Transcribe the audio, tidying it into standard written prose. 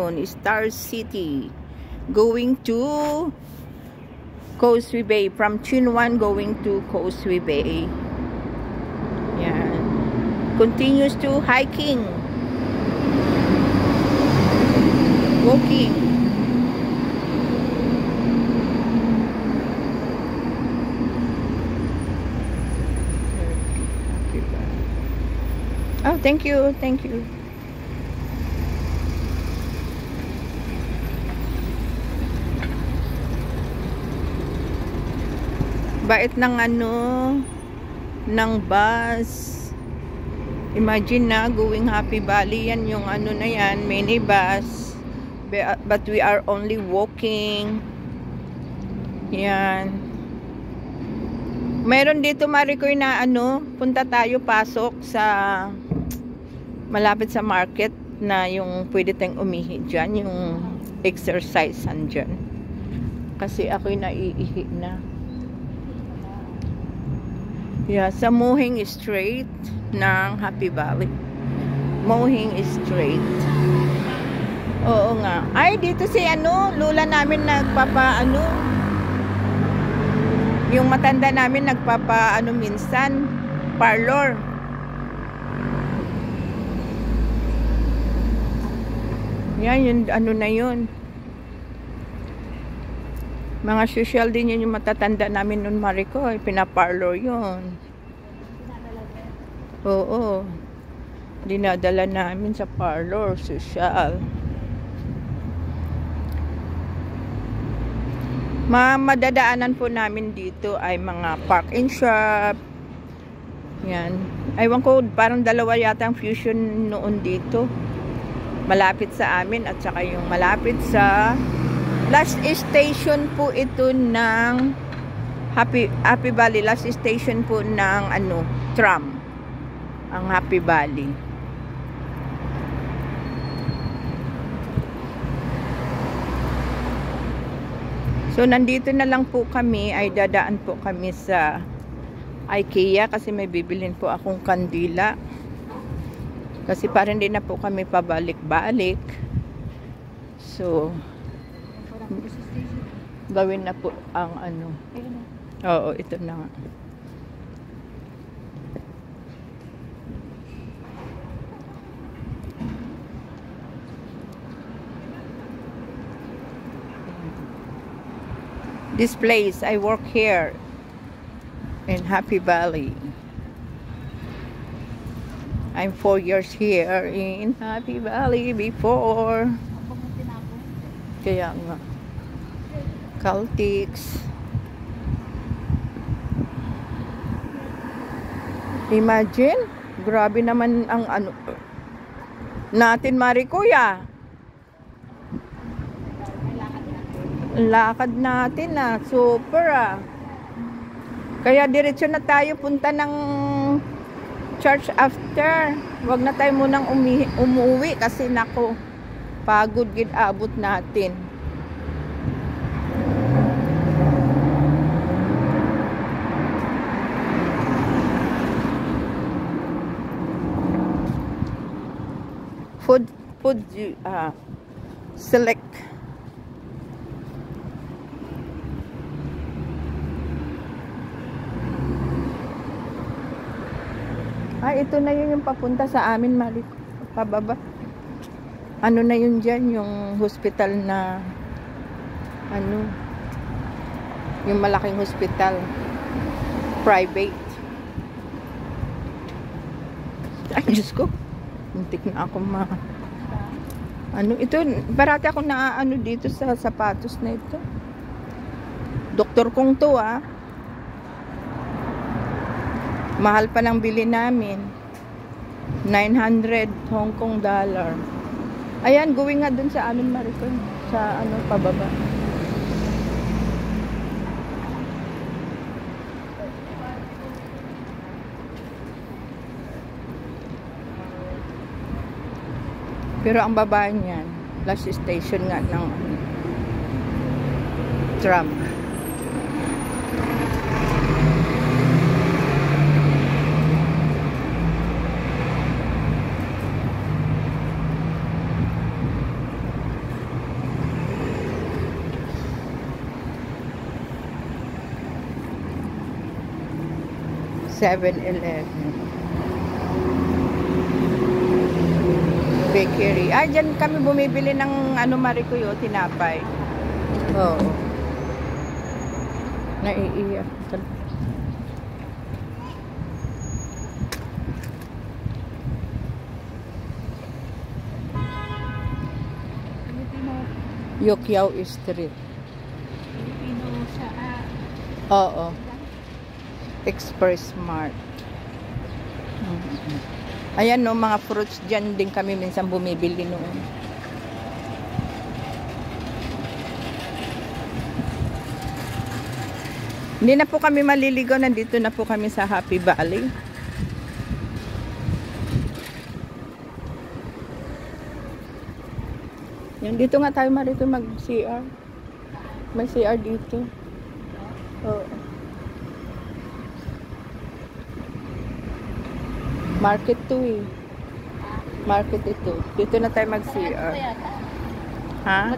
ngayon, Star City. Going to Causeway Bay. From Chinwan going to Causeway Bay. Yan. Continues to hiking. Walking. Oh, thank you. Thank you. Bait ng ng bus. Imagine na, going Happy Valley, yan yung na yan, minibus. But we are only walking. Yan. Meron dito, Maricoy, na punta tayo, pasok sa malapit sa market na yung pwede tayong umihi dyan, yung exercise dyan. Kasi ako'y naiihi na. Yeah, sa Mohing Street ng Happy Valley. Mohing Street. Oo nga. Ay, dito si lula namin nagpapa yung matanda namin nagpapa minsan, parlor. Yan, yun, na yun. Mga social din yun yung matatanda namin nun, Mariko. Pinaparlor yun. Oo. Dinadala namin sa parlor, social. Madadaanan po namin dito ay mga park and shop. Yan. Aywan ko, parang dalawa yata ang Fusion noon dito. Malapit sa amin at saka yung malapit sa last station po ito ng Happy Valley. Last station po ng tram. Ang Happy Valley. So nandito na lang po kami, ay dadaan po kami sa IKEA kasi may bibilhin po akong kandila. Kasi parang hindi na po kami pabalik-balik. So, gawin na po ang Oo, ito na nga. This place, I work here in Happy Valley. I'm 4 years here in Happy Valley before. Kaya nga. Caltex. Imagine, grabe naman ang natin, Marikuya. Lakad natin super Kaya diretso na tayo punta ng church after. Wag na tayo munang umuwi kasi nako, pagod gid abot natin. Food select. Ay, ito na yun yung papunta sa amin, Mari. Pababa. Na yun dyan, yung hospital na, yung malaking hospital. Private. Ay, Diyos ko. Muntik na ako ito, parati ako na dito sa sapatos na ito. Doktor kong to, Mahal pa lang bili namin. 900 Hong Kong dollar. Ayan, going nga dun sa amin, Maricon. Sa pababa. Pero ang baba niyan, last station nga ng tram. 7-Eleven. Bakery. Ah, dyan kami bumibili ng ano, Marikuyo, tinapay. Oo. Naiiyak. Yokyao Street. Pilipino sa Oo. Express Mart. Ayan no, mga fruits dyan din kami minsan bumibili noon. Hindi na po kami maliligaw, nandito na po kami sa Happy Valley. Yan, dito nga tayo marito mag-CR. May CR dito. Oo. Market to eh. Market ito. Dito na tayo mag-CR. Ha?